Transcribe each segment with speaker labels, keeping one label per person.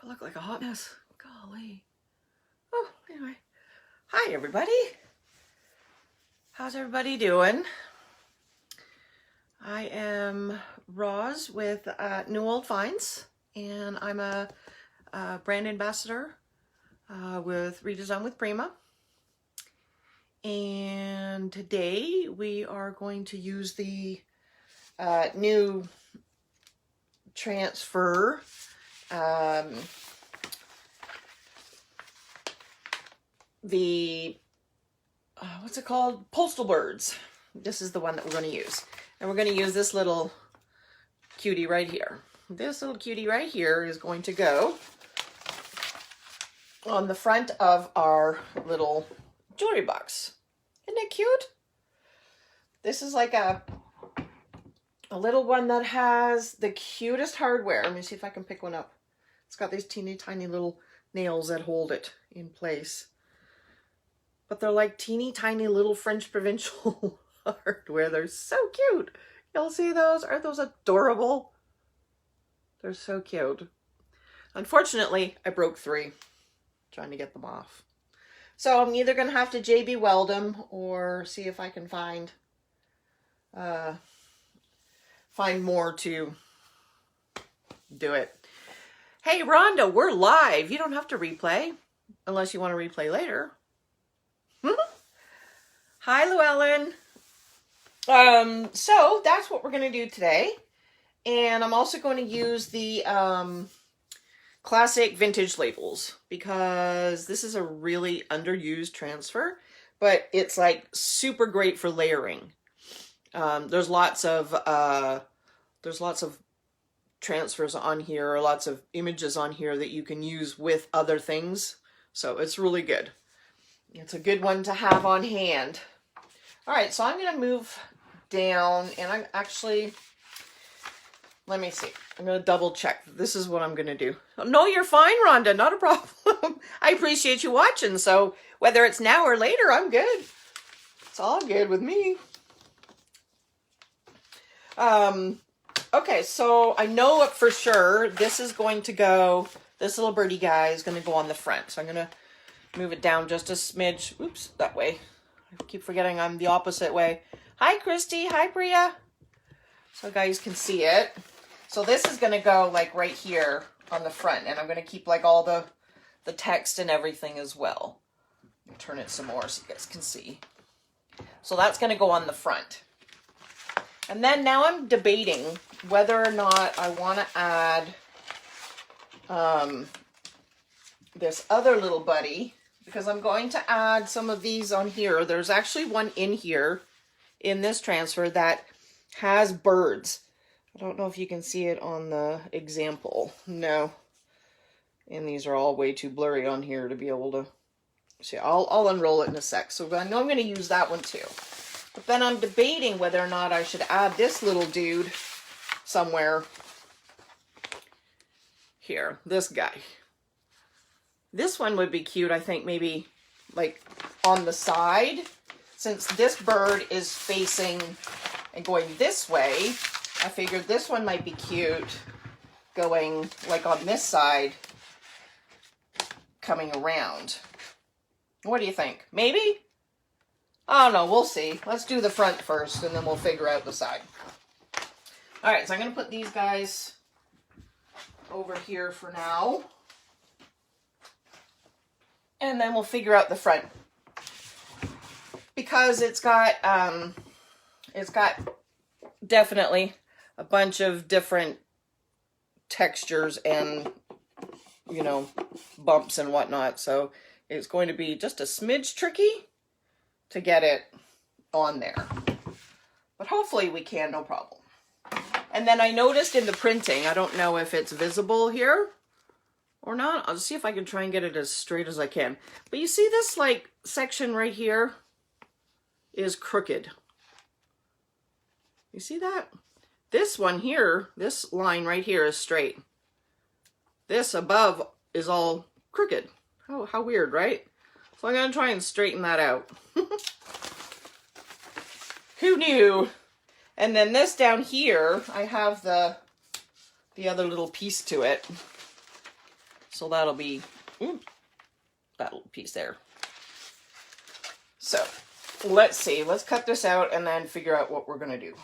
Speaker 1: look like a hot mess. Golly. Oh, anyway. Hi, everybody. How's everybody doing? I am Roz with New Old Finds, and I'm a brand ambassador with Redesign with Prima. And today we are going to use the new transfer what's it called? Postal birds. This is the one that we're going to use. And we're going to use this little cutie right here. This little cutie right here is going to go on the front of our little jewelry box. Isn't it cute? This is like a little one that has the cutest hardware. Let me see if I can pick one up. It's got these teeny tiny little nails that hold it in place. But they're like teeny tiny little French provincial hardware. They're so cute. Y'all see those? Aren't those adorable? They're so cute. Unfortunately, I broke 3 trying to get them off. So I'm either going to have to JB weld them or see if I can find more to do it. Hey, Rhonda, we're live. You don't have to replay unless you want to replay later. Hi, Llewellyn. So that's what we're going to do today. And I'm also going to use the classic vintage labels because this is a really underused transfer, but it's like super great for layering. There's lots of transfers on here, or lots of images on here that you can use with other things. So it's really good. It's a good one to have on hand. All right, so I'm going to move down, and I'm actually, let me see. I'm going to double check. This is what I'm going to do. No, you're fine, Rhonda. Not a problem. I appreciate you watching. So whether it's now or later, I'm good. It's all good with me. Okay, so I know for sure this is going to go, this little birdie guy is going to go on the front. So I'm going to move it down just a smidge. Oops, that way. I keep forgetting I'm the opposite way. Hi, Christy. Hi, Priya. So guys can see it. So this is going to go like right here on the front. And I'm going to keep like all the text and everything as well. Turn it some more so you guys can see. So that's going to go on the front. And then now I'm debating whether or not I want to add this other little buddy, because I'm going to add some of these on here. There's actually one in here in this transfer that has birds. I don't know if you can see it on the example. No. And these are all way too blurry on here to be able to see. I'll unroll it in a sec. So I know I'm going to use that one too. But then I'm debating whether or not I should add this little dude somewhere here. This guy. This one would be cute, I think, maybe like on the side. Since this bird is facing and going this way, I figured this one might be cute going like on this side, coming around. What do you think? Maybe? I don't know. We'll see. Let's do the front first, and then we'll figure out the side. All right, so I'm going to put these guys over here for now. And then we'll figure out the front. Because it's got definitely a bunch of different textures and, you know, bumps and whatnot. So it's going to be just a smidge tricky to get it on there. But hopefully we can, no problem. And then I noticed in the printing, I don't know if it's visible here or not. I'll see if I can try and get it as straight as I can. But you see this like section right here is crooked. You see that? This one here, this line right here is straight. This above is all crooked. Oh, how weird, right? So I'm going to try and straighten that out. Who knew? And then this down here, I have the other little piece to it. So that'll be that little piece there. So let's see. Let's cut this out and then figure out what we're going to do.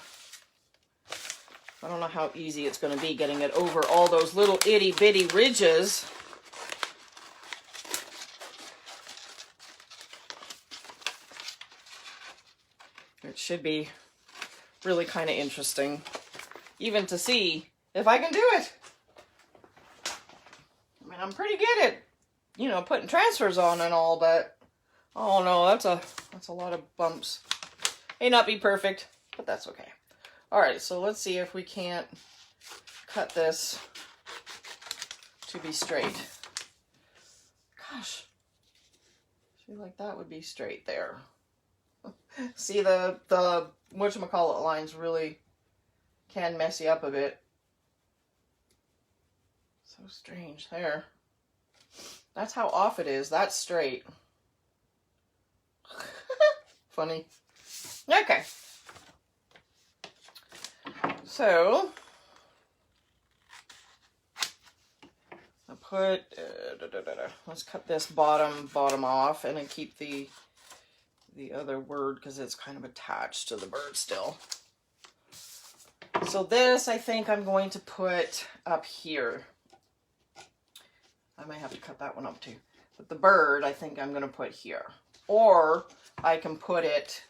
Speaker 1: I don't know how easy it's going to be getting it over all those little itty bitty ridges. It should be really kind of interesting, even to see if I can do it. I mean, I'm pretty good at, you know, putting transfers on and all, but oh no, that's a lot of bumps. May not be perfect, but that's okay. All right, so let's see if we can't cut this to be straight. Gosh, I feel like that would be straight there. See, the whatchamacallit lines really can mess you up a bit. So strange there. That's how off it is. That's straight. Funny. Okay. So I put let's cut this bottom off and then keep the other word because it's kind of attached to the bird still. So this I think I'm going to put up here. I might have to cut that one up too. But the bird I think I'm going to put here. Or I can put it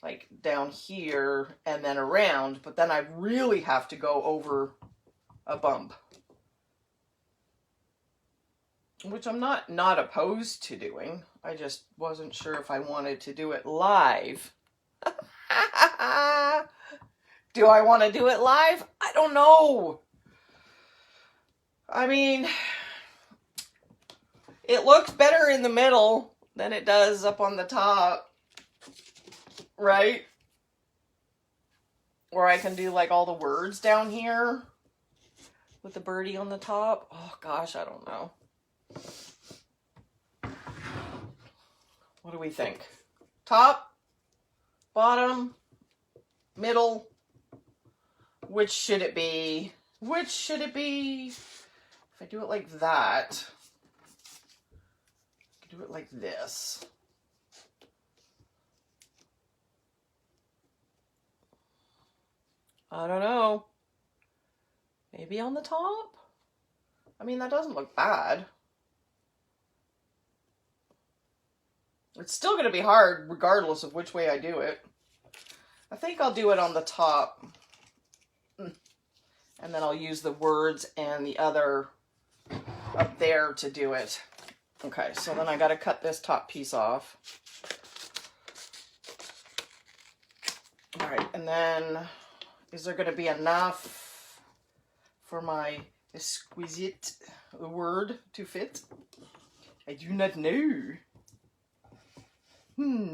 Speaker 1: like down here and then around, but then I really have to go over a bump. Which I'm not opposed to doing. I just wasn't sure if I wanted to do it live. Do I want to do it live? I don't know. I mean, it looks better in the middle than it does up on the top, right? Or I can do like all the words down here with the birdie on the top. Oh gosh, I don't know. What do we think? Top, bottom, middle, which should it be? Which should it be? If I do it like that, I can do it like this. I don't know. Maybe on the top? I mean, that doesn't look bad. It's still going to be hard regardless of which way I do it. I think I'll do it on the top. And then I'll use the words and the other up there to do it. Okay, so then I got to cut this top piece off. All right, and then is there going to be enough for my exquisite word to fit? I do not know. No,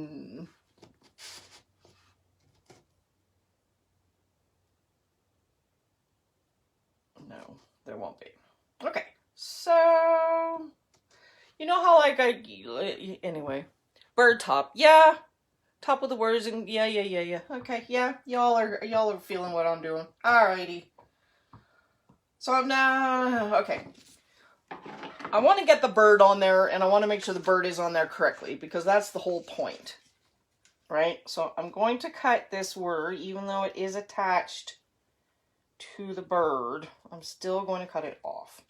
Speaker 1: there won't be. Okay, so you know how like anyway, bird top, yeah, top of the words and yeah. Okay, yeah, y'all are feeling what I'm doing. Alrighty. So I'm now okay. I want to get the bird on there, and I want to make sure the bird is on there correctly, because that's the whole point, right? So I'm going to cut this word, even though it is attached to the bird, I'm still going to cut it off.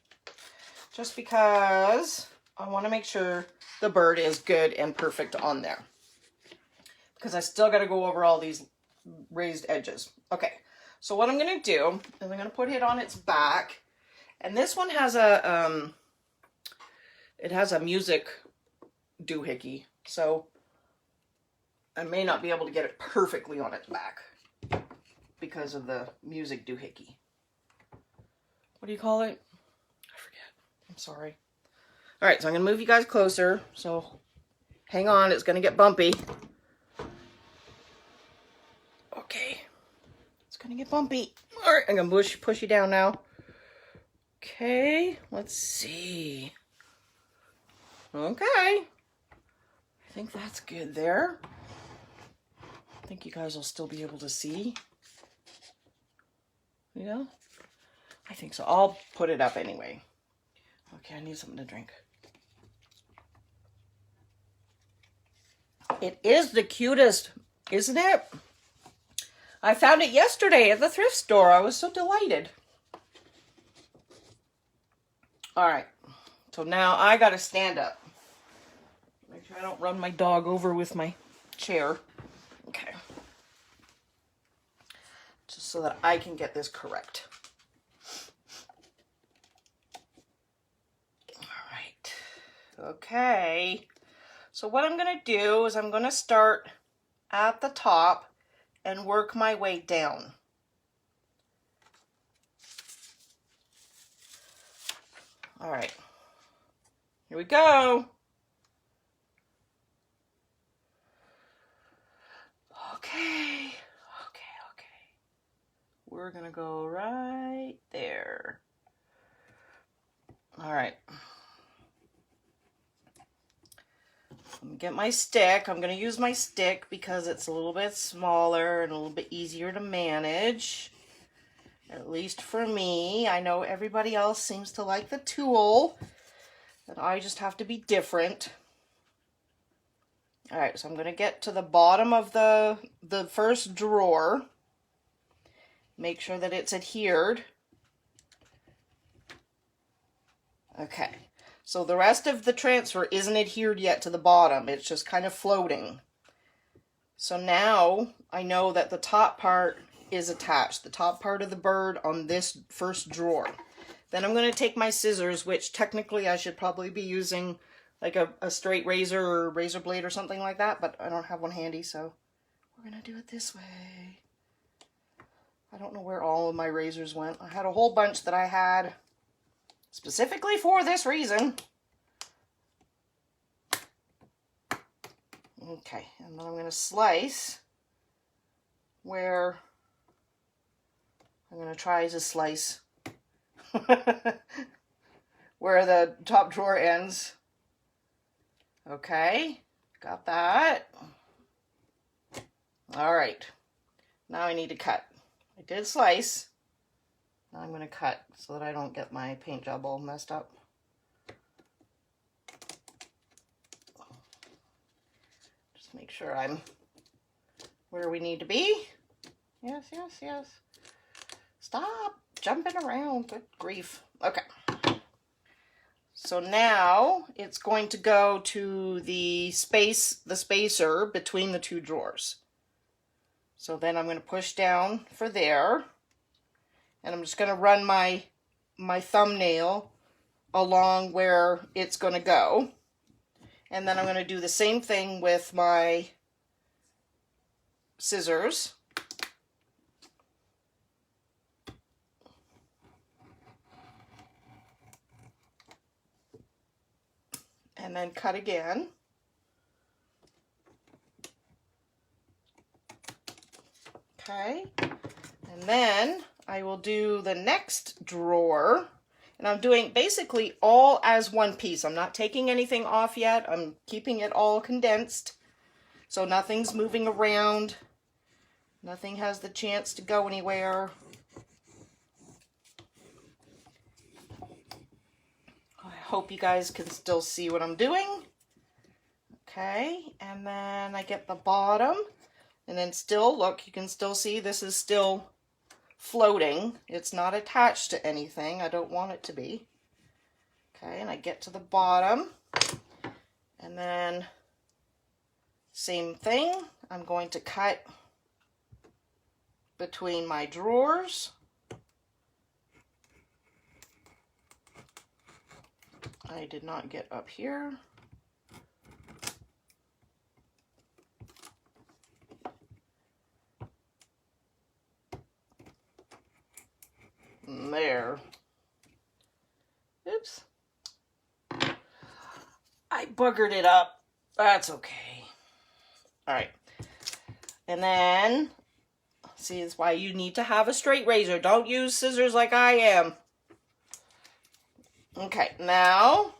Speaker 1: Just because I want to make sure the bird is good and perfect on there. Because I still got to go over all these raised edges. Okay, so what I'm going to do is I'm going to put it on its back, and this one has a... it has a music doohickey, so I may not be able to get it perfectly on its back because of the music doohickey. What do you call it? I forget. I'm sorry. All right, so I'm going to move you guys closer, so hang on, it's going to get bumpy. Okay. It's going to get bumpy. All right, I'm going to push you down now. Okay, let's see. Okay, I think that's good there. I think you guys will still be able to see. Yeah, I think so. I'll put it up anyway. Okay, I need something to drink. It is the cutest, isn't it? I found it yesterday at the thrift store. I was so delighted. All right, so now I gotta stand up. Make sure I don't run my dog over with my chair. Okay. Just so that I can get this correct. All right. Okay. So what I'm gonna do is I'm gonna start at the top and work my way down. All right, here we go. Okay. We're gonna go right there. All right. I'm gonna get my stick. I'm gonna use my stick because it's a little bit smaller and a little bit easier to manage. At least for me. I know everybody else seems to like the tool, but I just have to be different. All right, so I'm going to get to the bottom of the first drawer. Make sure that it's adhered. Okay, so the rest of the transfer isn't adhered yet to the bottom. It's just kind of floating. So now I know that the top part is attached, the top part of the bird on this first drawer. Then I'm going to take my scissors, which technically I should probably be using like a straight razor or razor blade or something like that, but I don't have one handy, so we're going to do it this way. I don't know where all of my razors went. I had a whole bunch that I had specifically for this reason. Okay, and then I'm going to slice where I'm going to try to slice where the top drawer ends. Okay, got that. All right, now I need to cut. I did slice. Now I'm going to cut so that I don't get my paint job all messed up. Just make sure I'm where we need to be. Yes, yes, yes. Stop jumping around. Good grief. Okay. So now it's going to go to the spacer between the two drawers. So then I'm going to push down for there. And I'm just going to run my thumbnail along where it's going to go. And then I'm going to do the same thing with my scissors. And then cut again. Okay. And then I will do the next drawer. And I'm doing basically all as one piece. I'm not taking anything off yet. I'm keeping it all condensed. So nothing's moving around. Nothing has the chance to go anywhere. I hope you guys can still see what I'm doing. Okay, and then I get the bottom. And then still, look, you can still see this is still floating. It's not attached to anything. I don't want it to be. Okay, and I get to the bottom. And then same thing. I'm going to cut between my drawers. I did not get up here. There. Oops. I buggered it up. That's okay. All right. And then, see, that's why you need to have a straight razor. Don't use scissors like I am. Okay, now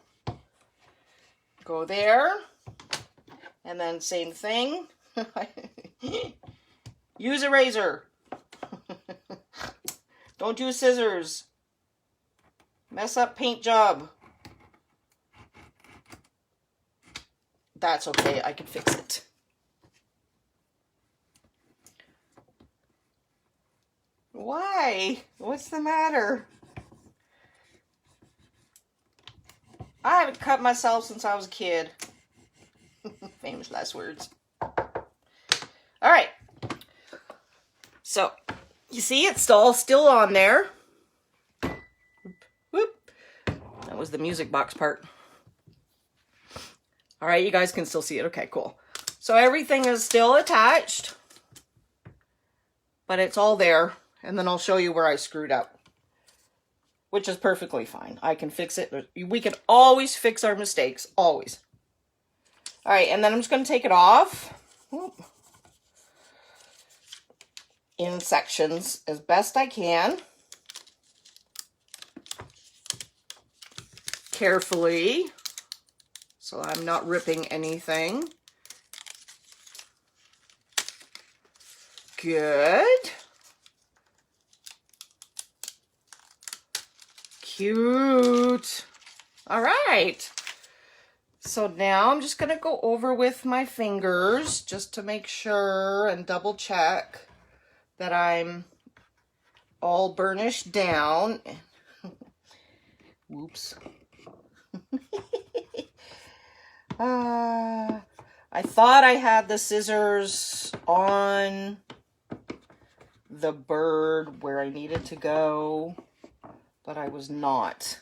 Speaker 1: go there. And then same thing. Use a razor. Don't use scissors. Mess up paint job. that's okay. I can fix it. Why? What's the matter? I haven't cut myself since I was a kid. Famous last words. All right. So, you see it's all still on there. Whoop. That was the music box part. All right, you guys can still see it. Okay, cool. So everything is still attached, but it's all there. And then I'll show you where I screwed up, which is perfectly fine. I can fix it. We can always fix our mistakes, always. All right, and then I'm just going to take it off in sections as best I can. Carefully, so I'm not ripping anything. Good. Cute. All right. So now I'm just going to go over with my fingers just to make sure and double check that I'm all burnished down. Whoops. I thought I had the scissors on the bird where I needed to go, but I was not.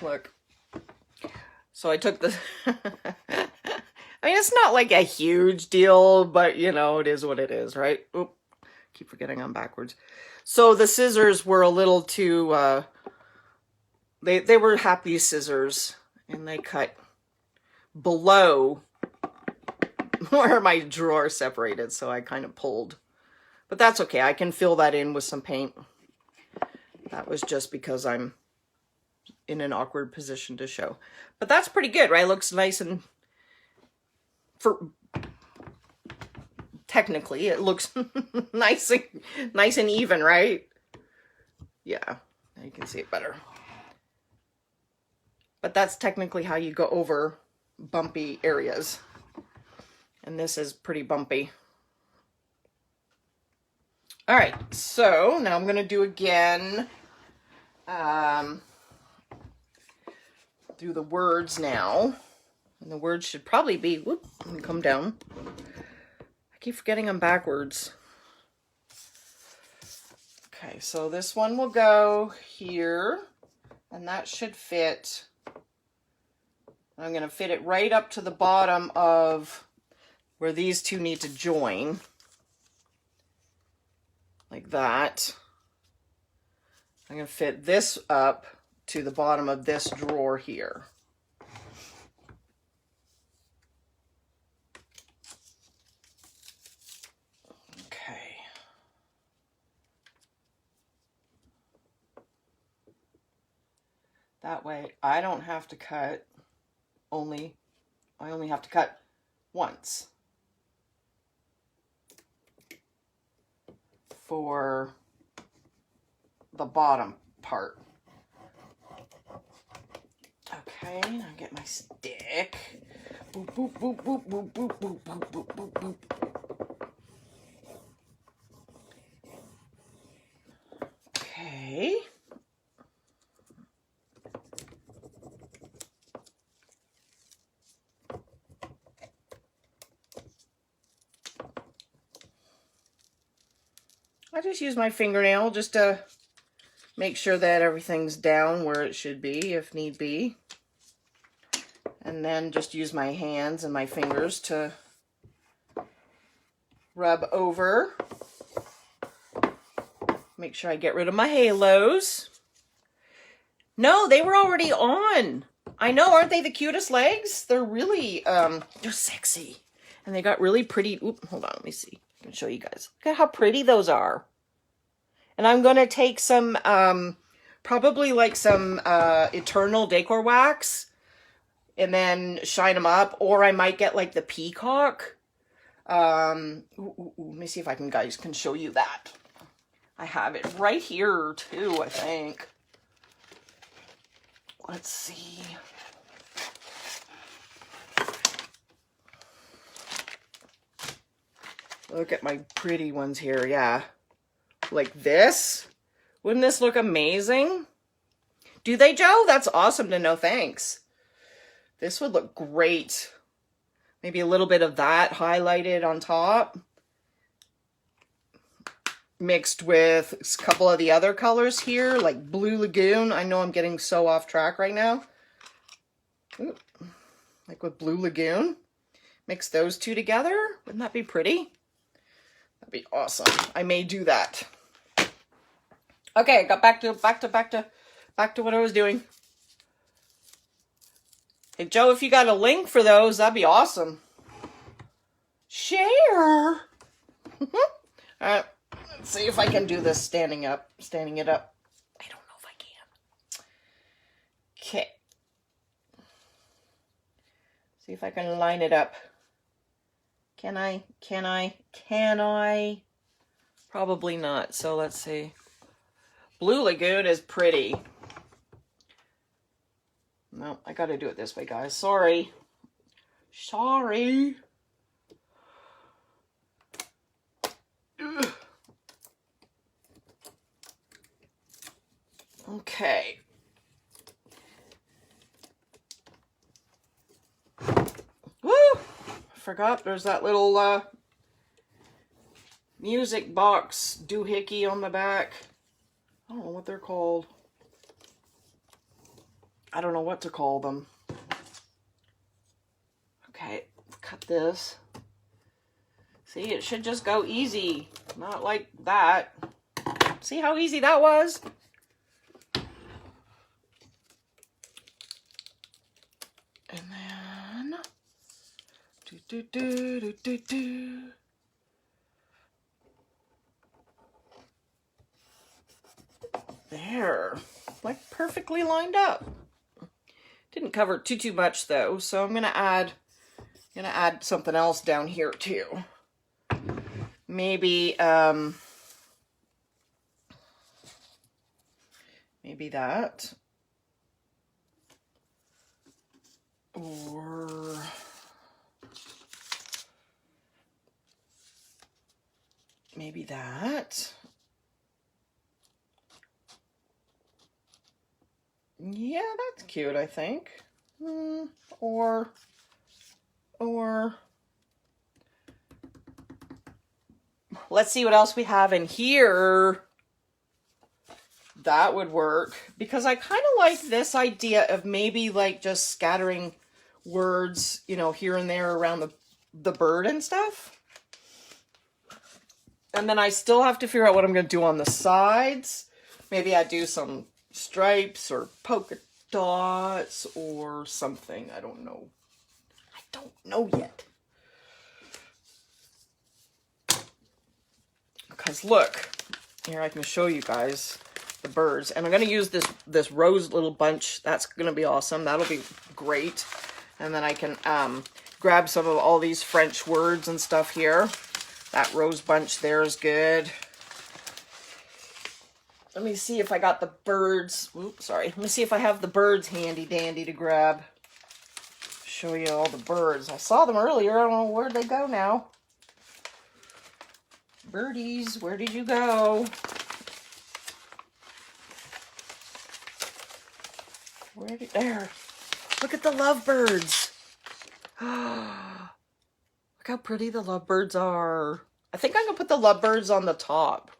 Speaker 1: Look. So I took the... I mean, it's not like a huge deal, but you know, it is what it is, right? Oop. Keep forgetting I'm backwards. So the scissors were a little too... They were happy scissors, and they cut below where my drawer separated, so I kind of pulled. But that's okay. I can fill that in with some paint. That was just because I'm in an awkward position to show. But that's pretty good, right? Looks nice and... Technically, it looks nice and even, right? Yeah, you can see it better. But that's technically how you go over bumpy areas. And this is pretty bumpy. All right, so now I'm going to do again, do the words now. And the words should probably be, whoop, let me come down. I keep forgetting I'm backwards. Okay, so this one will go here, and that should fit. I'm going to fit it right up to the bottom of where these two need to join. Like that. I'm going to fit this up to the bottom of this drawer here. Okay. That way I don't have to cut I only have to cut once for the bottom part. Okay, now get my stick. Boop, boop, boop, boop, boop, boop, boop, boop, boop, boop, boop. Okay. I just use my fingernail just to make sure that everything's down where it should be, if need be. And then just use my hands and my fingers to rub over. Make sure I get rid of my halos. No, they were already on. I know, aren't they the cutest legs? They're really, they're sexy. And they got really pretty. Oop, hold on, let me see. I can show you guys. Look at how pretty those are. And I'm going to take some, probably like some Eternal Decor Wax and then shine them up. Or I might get like the peacock. Let me see if I can, guys, can show you that. I have it right here too, I think. Let's see. Look at my pretty ones here, yeah. Like this. Wouldn't this look amazing? Do they, Joe? That's awesome to know, thanks. This would look great. Maybe a little bit of that highlighted on top. Mixed with a couple of the other colors here, like Blue Lagoon. I know I'm getting so off track right now. Ooh, like with Blue Lagoon. Mix those two together. Wouldn't that be pretty? That'd be awesome. I may do that. Okay, got back to what I was doing. Hey Joe, if you got a link for those, that'd be awesome. Share. All right. Let's see if I can do this standing it up. I don't know if I can. Okay. See if I can line it up. Can I? Probably not. So let's see. Blue Lagoon is pretty. No, I gotta do it this way, guys. Sorry. Ugh. Okay. Woo! I forgot there's that little music box doohickey on the back. I don't know what they're called. I don't know what to call them. Okay, cut this. See, it should just go easy. Not like that. See how easy that was? And then... There. Like perfectly lined up. Didn't cover too much though, so I'm gonna add something else down here too. Maybe maybe that, or maybe that. Yeah, that's cute, I think. Or let's see what else we have in here. That would work, because I kind of like this idea of maybe like just scattering words, you know, here and there around the bird and stuff. And then I still have to figure out what I'm going to do on the sides. Maybe I do some stripes or polka dots or something. I don't know. I don't know yet. Because look, here I can show you guys the birds. And I'm going to use this rose little bunch. That's going to be awesome. That'll be great. And then I can grab some of all these French words and stuff here. That rose bunch there is good. Let me see if I got the birds. Oops, sorry. Let me see if I have the birds handy dandy to grab. Show you all the birds. I saw them earlier. I don't know where'd they go now. Birdies, where did you go? There. Look at the lovebirds. Look how pretty the lovebirds are. I think I'm going to put the lovebirds on the top.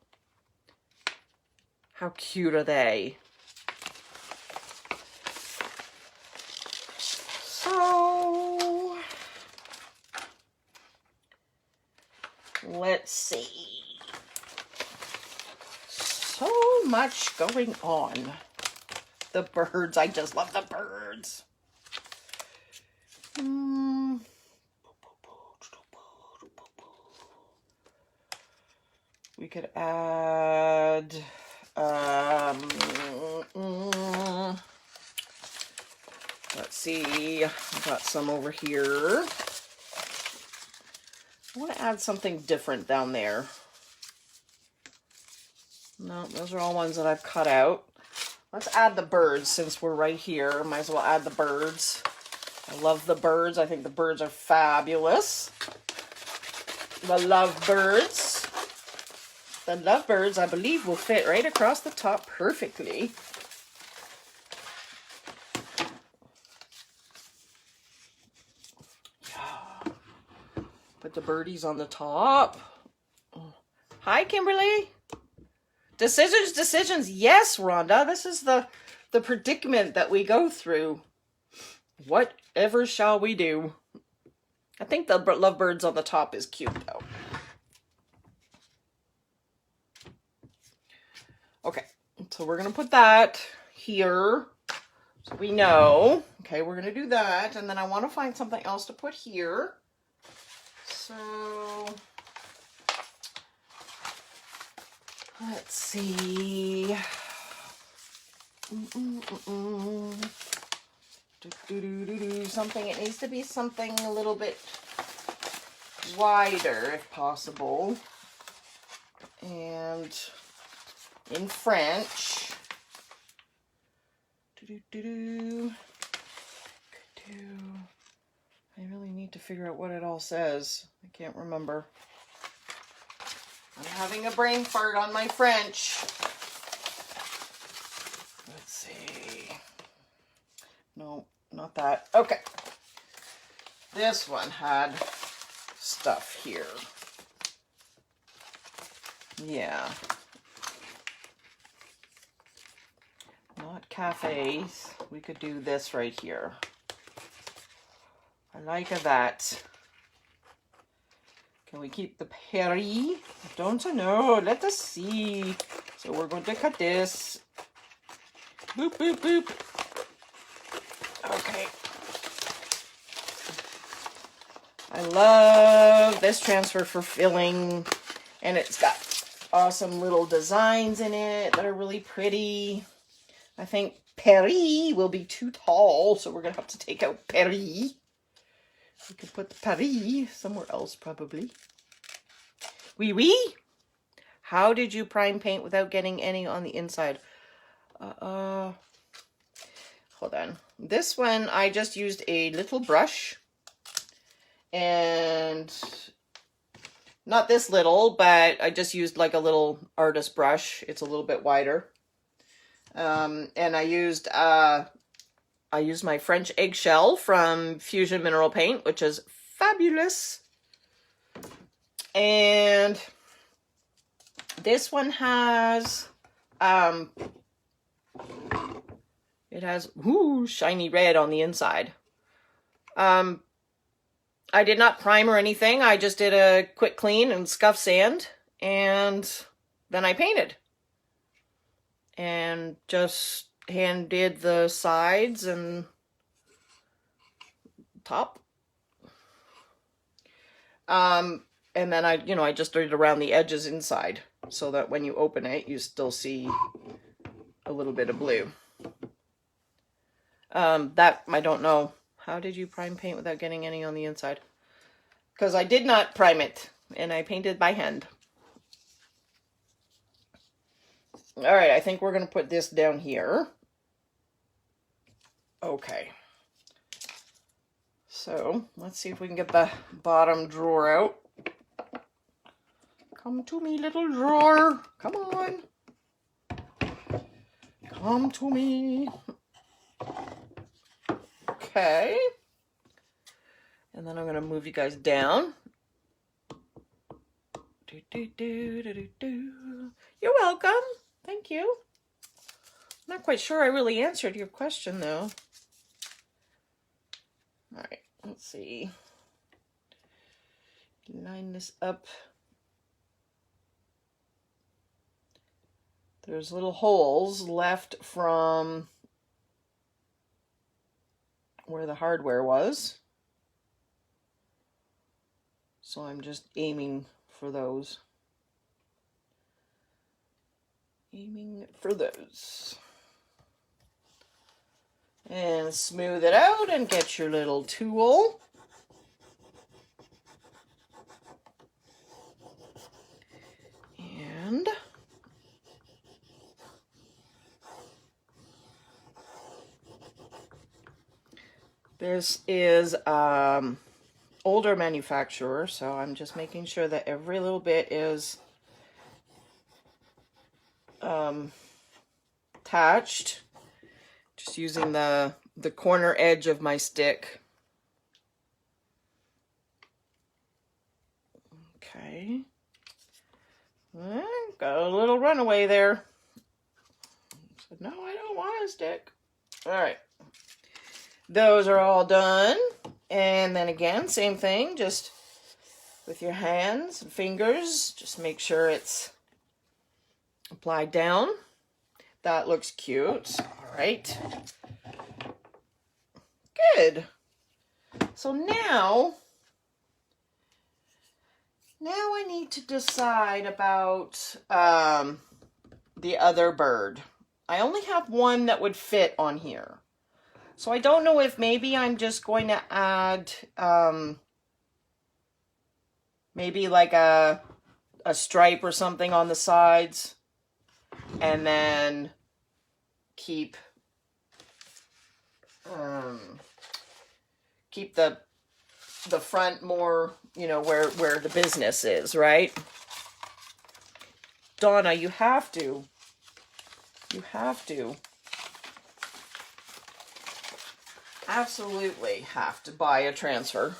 Speaker 1: How cute are they? So, let's see. So much going on. The birds, I just love the birds. We could add... let's see, I've got some over here. I want to add something different down there. No, those are all ones that I've cut out. Let's add the birds since we're right here. Might as well add the birds. I love the birds. I think the birds are fabulous. The lovebirds. The lovebirds, I believe, will fit right across the top perfectly. Put the birdies on the top. Hi, Kimberly. Decisions, decisions. Yes, Rhonda. This is the predicament that we go through. Whatever shall we do? I think the lovebirds on the top is cute, though. Okay, so we're going to put that here so we know. Okay, we're going to do that, and then I want to find something else to put here. So, let's see. Something, it needs to be something a little bit wider if possible. And in French. I really need to figure out what it all says. I can't remember. I'm having a brain fart on my French. Let's see. No, not that. Okay. This one had stuff here. Yeah. Not cafes. We could do this right here. I like that. Can we keep the Perry? Don't know. Let us see. So we're going to cut this. Boop, boop, boop. Okay. I love this transfer for filling. And it's got awesome little designs in it that are really pretty. I think Perry will be too tall, so we're going to have to take out Perry. We could put the Paris somewhere else, probably. Oui, oui. How did you prime paint without getting any on the inside? Hold on. This one, I just used a little brush. And not this little, but I just used like a little artist brush. It's a little bit wider. And I used my French Eggshell from Fusion Mineral Paint, which is fabulous. And this one has, it has, shiny red on the inside. I did not prime or anything. I just did a quick clean and scuff sand, and then I painted. And just hand did the sides and top. And then I just did it around the edges inside so that when you open it, you still see a little bit of blue. That, I don't know. How did you prime paint without getting any on the inside? Because I did not prime it, and I painted by hand. All right, I think we're going to put this down here. Okay. So, let's see if we can get the bottom drawer out. Come to me, little drawer. Come on. Come to me. Okay. And then I'm going to move you guys down. You're welcome. Thank you. I'm not quite sure I really answered your question, though. All right, let's see. Line this up. There's little holes left from where the hardware was. So I'm just aiming for those. Aiming for those. And smooth it out and get your little tool. And This is older manufacturer, so I'm just making sure that every little bit is attached. Just using the corner edge of my stick. Okay. Got a little runaway there. So, no, I don't want a stick. All right. Those are all done. And then again, same thing, just with your hands and fingers, just make sure it's applied down. That looks cute. All right. Good. So now I need to decide about the other bird. I only have one that would fit on here. So I don't know if maybe I'm just going to add maybe like a stripe or something on the sides, and then keep the front more, you know, where the business is, right? Donna, you have to absolutely have to buy a transfer.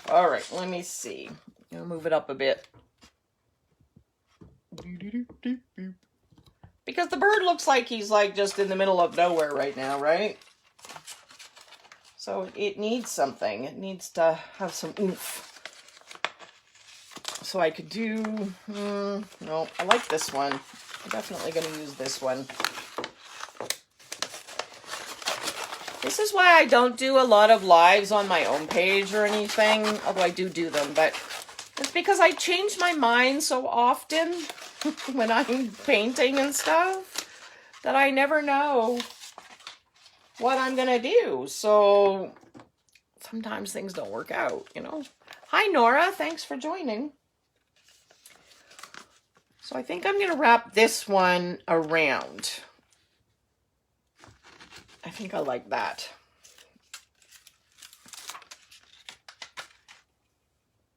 Speaker 1: All right, let me see. I'll move it up a bit. Because the bird looks like he's like just in the middle of nowhere right now, right? So it needs something. It needs to have some oomph. So I could do, no, I like this one. I'm definitely going to use this one. This is why I don't do a lot of lives on my own page or anything, although I do them, but it's because I change my mind so often when I'm painting and stuff that I never know what I'm going to do. So sometimes things don't work out, you know. Hi, Nora. Thanks for joining. So I think I'm going to wrap this one around. I think I like that.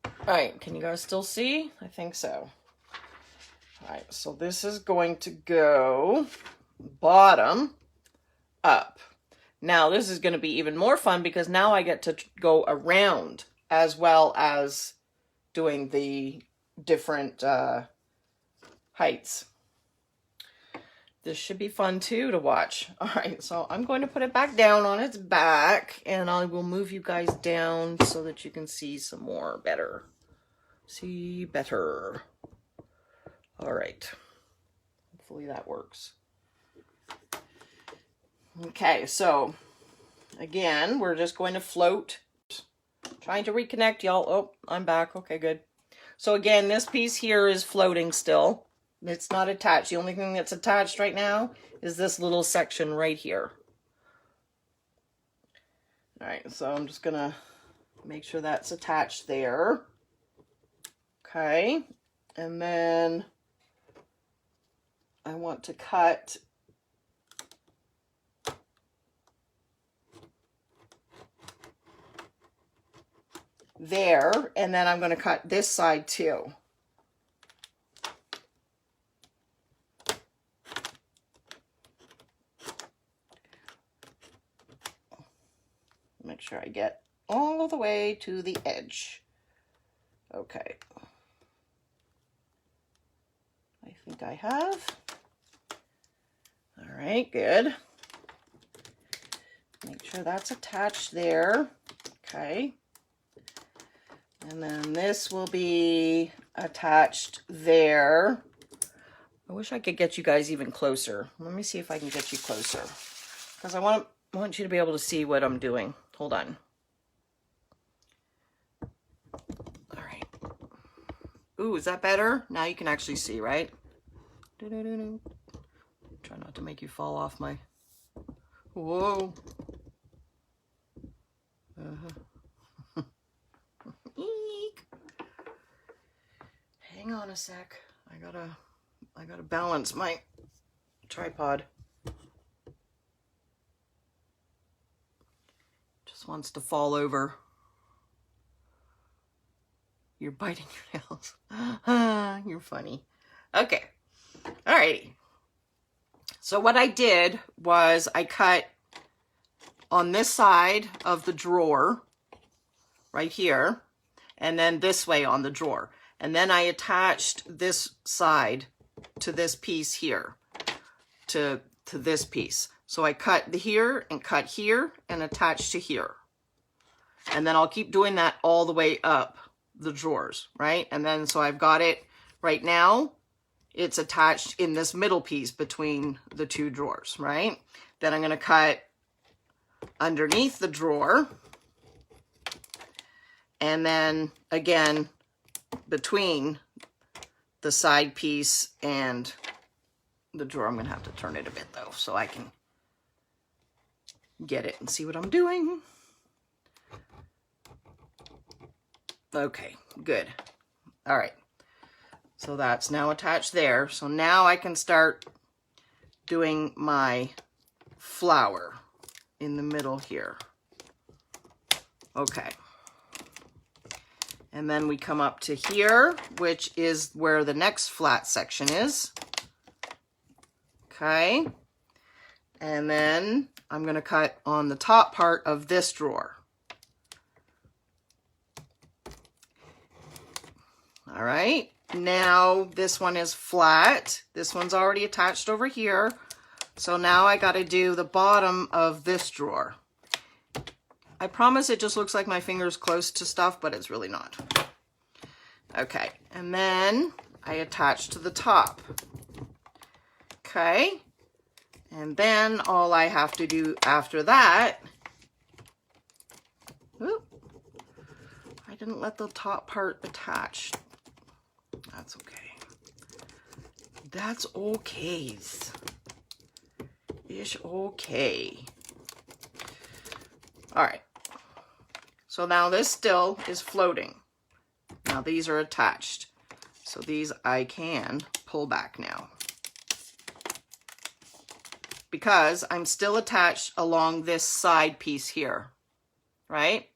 Speaker 1: All right, can you guys still see? I think so. All right, so this is going to go bottom up. Now this is going to be even more fun because now I get to go around as well as doing the different heights. This should be fun too to watch. All right, so I'm going to put it back down on its back, and I will move you guys down so that you can see some more better. See better. All right. Hopefully that works. Okay, so again, we're just going to float. Trying to reconnect, y'all. Oh, I'm back. Okay, good. So again, this piece here is floating still. It's not attached. The only thing that's attached right now is this little section right here. All right, so I'm just gonna make sure that's attached there. Okay, and then I want to cut there, and then I'm going to cut this side too. Make sure I get all the way to the edge. Okay. I think I have. All right, good. Make sure that's attached there. Okay. And then this will be attached there. I wish I could get you guys even closer. Let me see if I can get you closer, because I want you to be able to see what I'm doing. Hold on. All right. Ooh, is that better? Now you can actually see, right? Try not to make you fall off my... Whoa. Eek. Hang on a sec. I gotta balance my tripod. Just wants to fall over. You're biting your nails. You're funny. Okay. Alrighty. So what I did was I cut on this side of the drawer, right here, and then this way on the drawer. And then I attached this side to this piece here, to this piece. So I cut here and attach to here. And then I'll keep doing that all the way up the drawers, right? And then so I've got it right now. It's attached in this middle piece between the two drawers, right? Then I'm going to cut underneath the drawer. And then again, between the side piece and the drawer. I'm going to have to turn it a bit though, so I can get it and see what I'm doing. Okay, good. All right. So that's now attached there. So now I can start doing my flower in the middle here. Okay. And then we come up to here, which is where the next flat section is. Okay. And then I'm going to cut on the top part of this drawer. All right. Now this one is flat. This one's already attached over here. So now I got to do the bottom of this drawer. I promise it just looks like my finger's close to stuff, but it's really not. Okay, and then I attach to the top. Okay, and then all I have to do after that, whoop, I didn't let the top part attach. That's okay. That's okay. It's okay. All right. So now this still is floating. Now these are attached. So these I can pull back now. Because I'm still attached along this side piece here, right?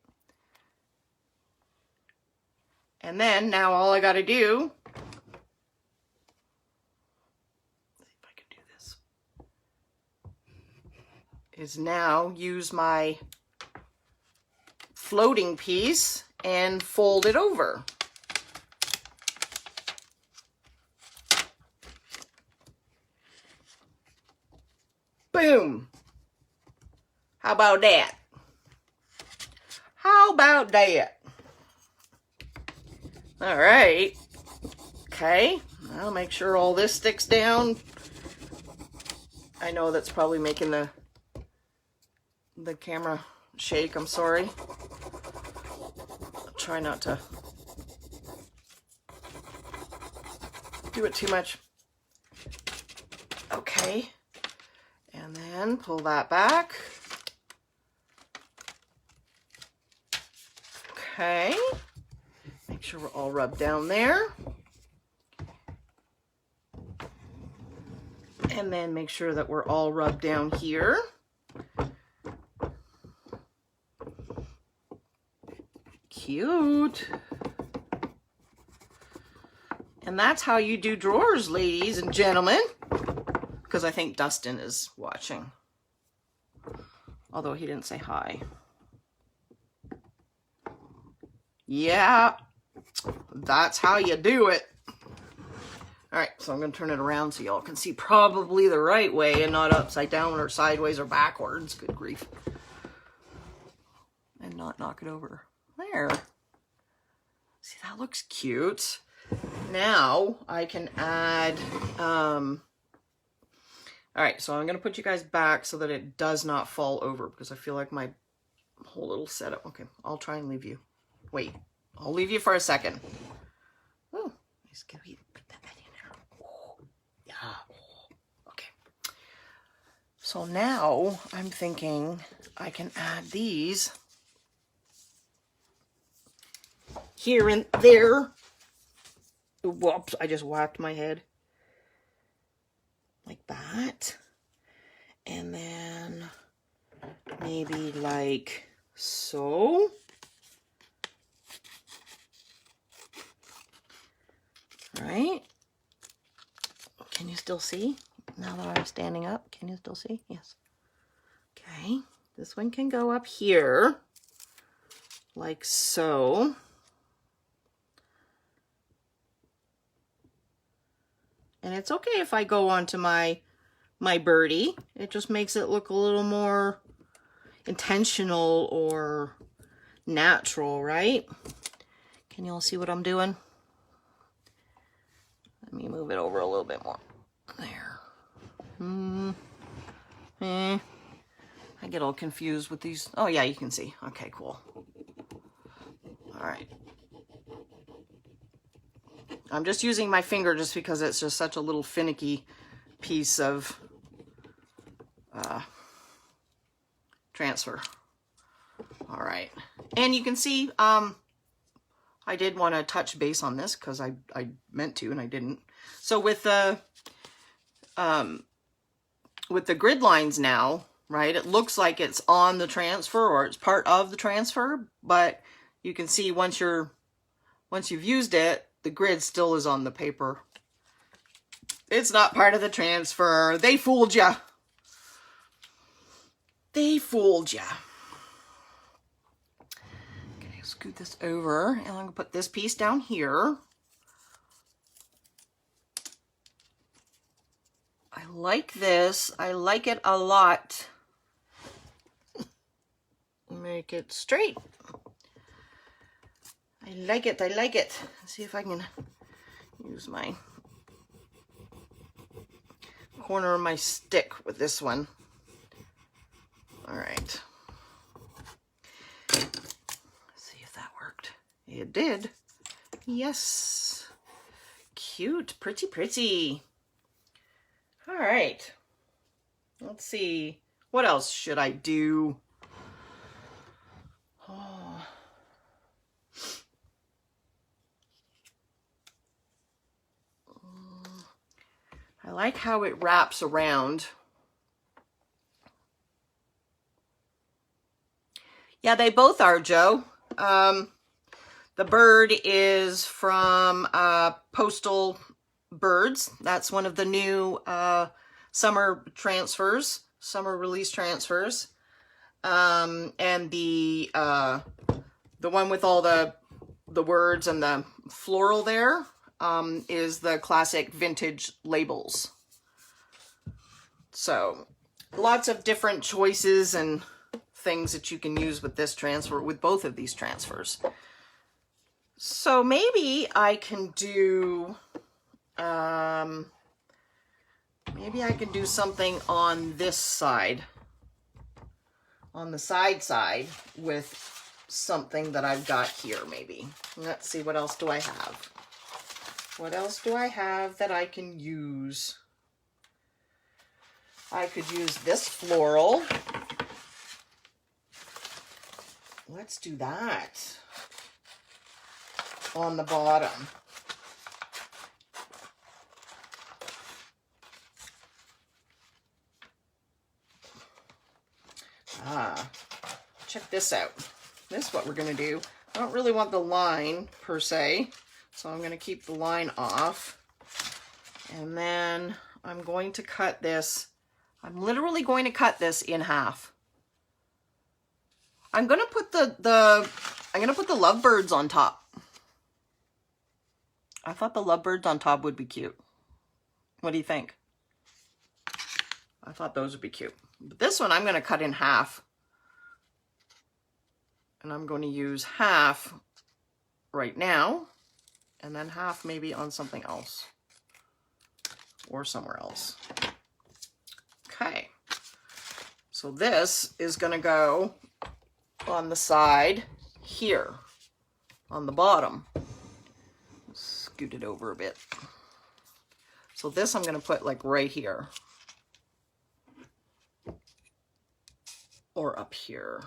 Speaker 1: And then now all I got to do, see if I can do this, is now use my floating piece and fold it over. Boom. How about that? How about that? All right. Okay. I'll make sure all this sticks down. I know that's probably making the camera shake. I'm sorry. I'll try not to do it too much. Okay. And then pull that back. Okay. Make sure we're all rubbed down there. And then make sure that we're all rubbed down here. Cute. And that's how you do drawers, ladies and gentlemen. Because I think Dustin is watching. Although he didn't say hi. Yeah, that's how you do it. All right, so I'm going to turn it around so y'all can see probably the right way and not upside down or sideways or backwards. Good grief. And not knock it over. There. See, that looks cute. Now I can add... all right, so I'm going to put you guys back so that it does not fall over because I feel like my whole little setup... Okay, I'll try and leave you. Wait, I'll leave you for a second. Oh, nice. Can we put that in there? Oh, yeah. Okay. So now I'm thinking I can add these here and there. Whoops, I just whacked my head. Like that. And then maybe like So, right? Can you still see? Now that I'm standing up, can you still see? Yes. Okay, this one can go up here, like so. And it's okay if I go onto my birdie. It just makes it look a little more intentional or natural, right? Can you all see what I'm doing? Let me move it over a little bit more. There. I get all confused with these. Oh yeah, you can see. Okay, cool. All right. I'm just using my finger just because it's just such a little finicky piece of transfer. All right. And you can see I did want to touch base on this because I meant to and I didn't. So with the grid lines now, right, it looks like it's on the transfer or it's part of the transfer, but you can see once you've used it, the grid still is on the paper. It's not part of the transfer. They fooled you. They fooled you. Okay, scoot this over, and I'm going to put this piece down here. I like this. I like it a lot. Make it straight. I like it. I like it. Let's see if I can use my corner of my stick with this one. All right. Let's see if that worked. It did. Yes. Cute. Pretty, pretty. All right. Let's see. What else should I do? Oh. I like how it wraps around. Yeah, they both are, Joe. The bird is from Postal Birds. That's one of the new summer transfers, summer release transfers. And the one with all the words and the floral there is the classic vintage labels. So lots of different choices and things that you can use with this transfer, with both of these transfers. So maybe I can do something on this side, on the side with something that I've got here maybe. Let's see, what else do I have? What else do I have that I can use? I could use this floral. Let's do that on the bottom. Check this out. This is what we're going to do. I don't really want the line per se, so I'm going to keep the line off. And then I'm going to cut this. I'm literally going to cut this in half. I'm going to put the lovebirds on top. I thought the lovebirds on top would be cute. What do you think? I thought those would be cute. But this one I'm going to cut in half. And I'm going to use half right now, and then half maybe on something else or somewhere else. Okay. So this is going to go on the side here, on the bottom. Scoot it over a bit. So this I'm going to put like right here. Or up here.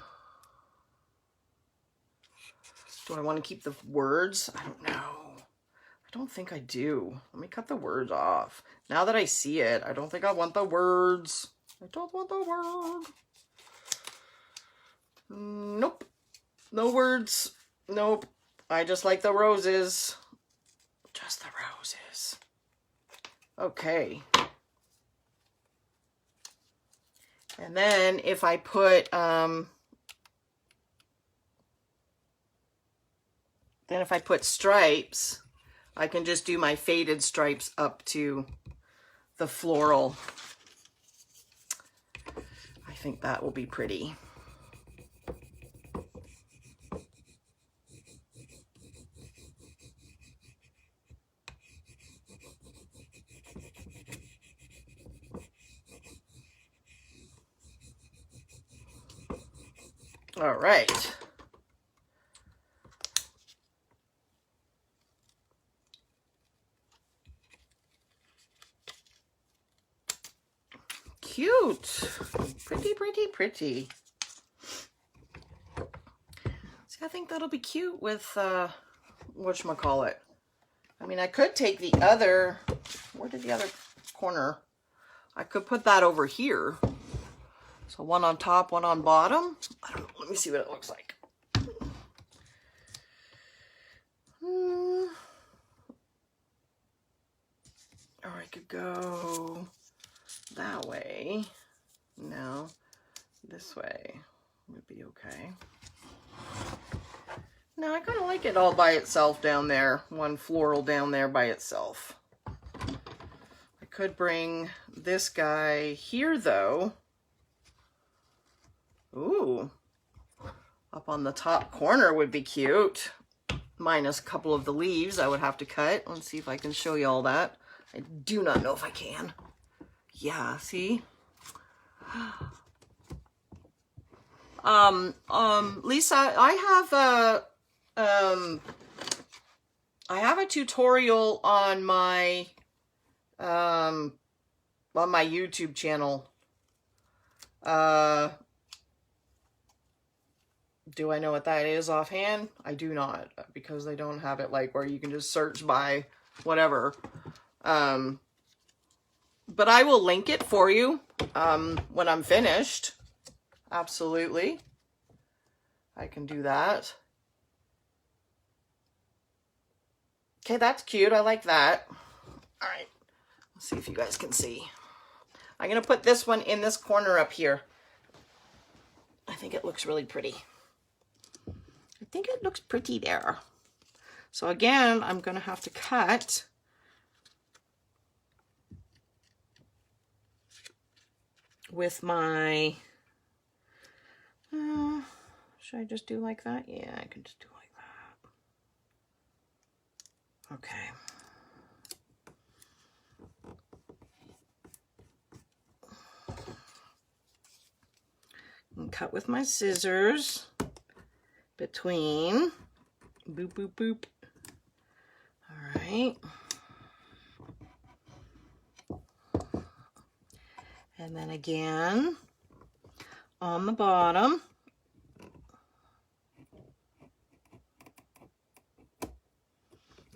Speaker 1: Do I want to keep the words? I don't know. I don't think I do. Let me cut the words off. Now that I see it, I don't think I want the words. I don't want the word. Nope. No words. Nope. I just like the roses. Just the roses. Okay. And then if I put, stripes, I can just do my faded stripes up to the floral. I think that will be pretty. All right. Cute. Pretty, pretty, pretty. See, I think that'll be cute with, whatchamacallit. I mean, I could take the other, where did the other corner? I could put that over here. So one on top, one on bottom. I don't know. Let me see what it looks like. Or I could go that way. No, this way would be okay. No, I kind of like it all by itself down there. One floral down there by itself. I could bring this guy here though. Ooh, up on the top corner would be cute. Minus a couple of the leaves I would have to cut. Let's see if I can show you all that. I do not know if I can. Yeah, see? Lisa, I have a tutorial on my YouTube channel. Do I know what that is offhand? I do not, because they don't have it like where you can just search by whatever. But I will link it for you when I'm finished. Absolutely. I can do that. Okay, that's cute. I like that. All right. Let's see if you guys can see. I'm going to put this one in this corner up here. I think it looks really pretty. I think it looks pretty there. So again, I'm going to have to cut with my, should I just do like that? Yeah, I can just do like that. Okay. And cut with my scissors between, boop, boop, boop. All right. And then again, on the bottom.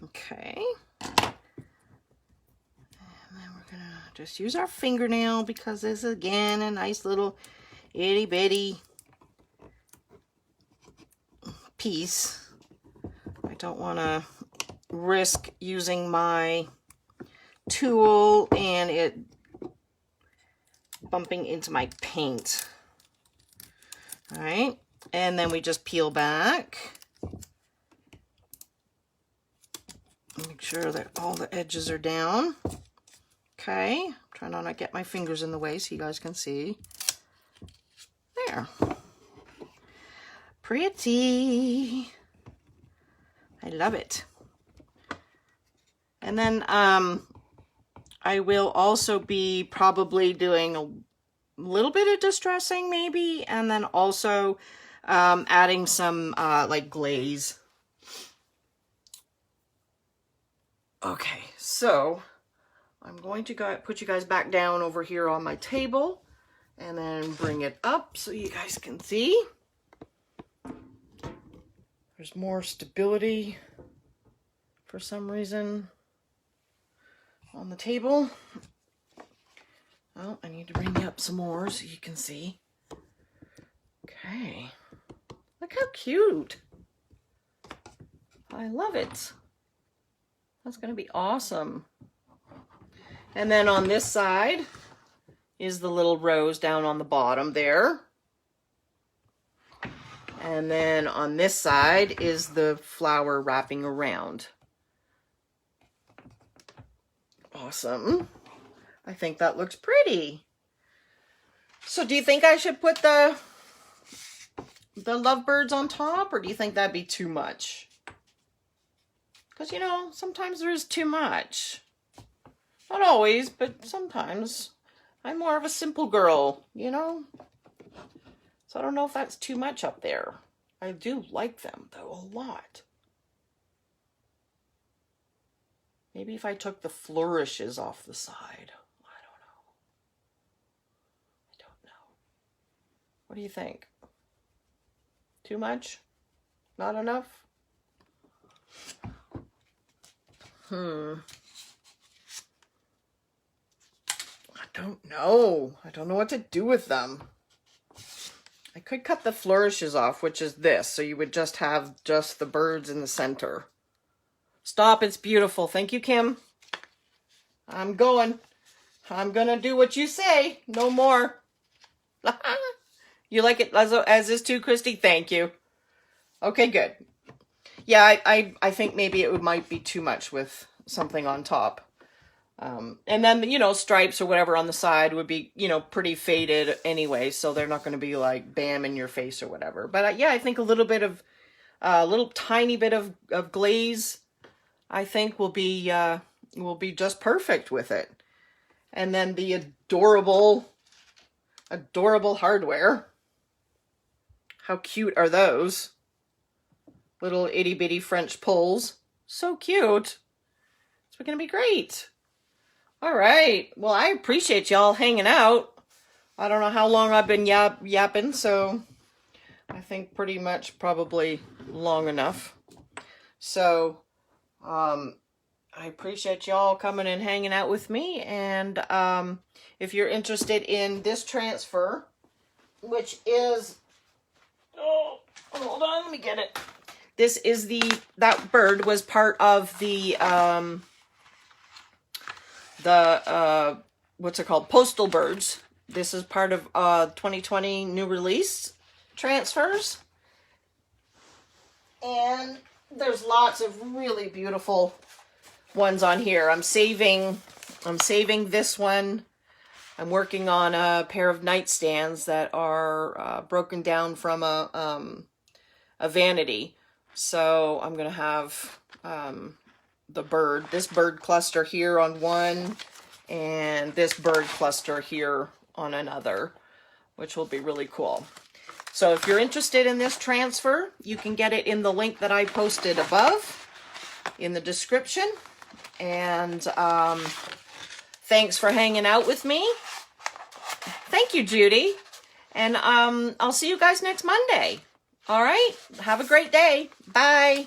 Speaker 1: Okay. And then we're gonna just use our fingernail because this is again a nice little itty bitty piece. I don't want to risk using my tool and it bumping into my paint. All right, and then we just peel back. Make sure that all the edges are down. Okay, I'm trying not to get my fingers in the way so you guys can see. There. Pretty. I love it. And then I will also be probably doing a little bit of distressing maybe, and then also adding some like glaze. Okay, so I'm going to put you guys back down over here on my table and then bring it up so you guys can see. There's more stability for some reason on the table. Oh, I need to bring you up some more so you can see. Okay. Look how cute. I love it. That's going to be awesome. And then on this side is the little rose down on the bottom there. And then on this side is the flower wrapping around. Awesome. I think that looks pretty. So do you think I should put the lovebirds on top, or do you think that'd be too much? Because, you know, sometimes there is too much. Not always, but sometimes. I'm more of a simple girl, you know? So I don't know if that's too much up there. I do like them, though, a lot. Maybe if I took the flourishes off the side. I don't know. What do you think? Too much? Not enough? I don't know. I don't know what to do with them. I could cut the flourishes off, which is this, so you would just have just the birds in the center. Stop, it's beautiful. Thank you, Kim. I'm going. I'm gonna do what you say. No more. You like it as is too, Christy? Thank you. Okay, good. Yeah, I think maybe it might be too much with something on top. And then, you know, stripes or whatever on the side would be, you know, pretty faded anyway, so they're not going to be like bam in your face or whatever. But yeah, I think a little tiny bit of glaze, I think will be just perfect with it. And then the adorable hardware. How cute are those? Little itty bitty French pulls. So cute. It's going to be great. All right. Well, I appreciate y'all hanging out. I don't know how long I've been yapping, so I think pretty much probably long enough. So, I appreciate y'all coming and hanging out with me. And if you're interested in this transfer, which is, oh, hold on, let me get it. This is that bird was part of the what's it called? Postal birds. This is part of 2020 new release transfers. And there's lots of really beautiful ones on here. I'm saving this one. I'm working on a pair of nightstands that are broken down from a vanity. So I'm going to have this bird cluster here on one, and this bird cluster here on another, which will be really cool. So if you're interested in this transfer, you can get it in the link that I posted above in the description. And thanks for hanging out with me. Thank you, Judy. And I'll see you guys next Monday. All right. Have a great day. Bye.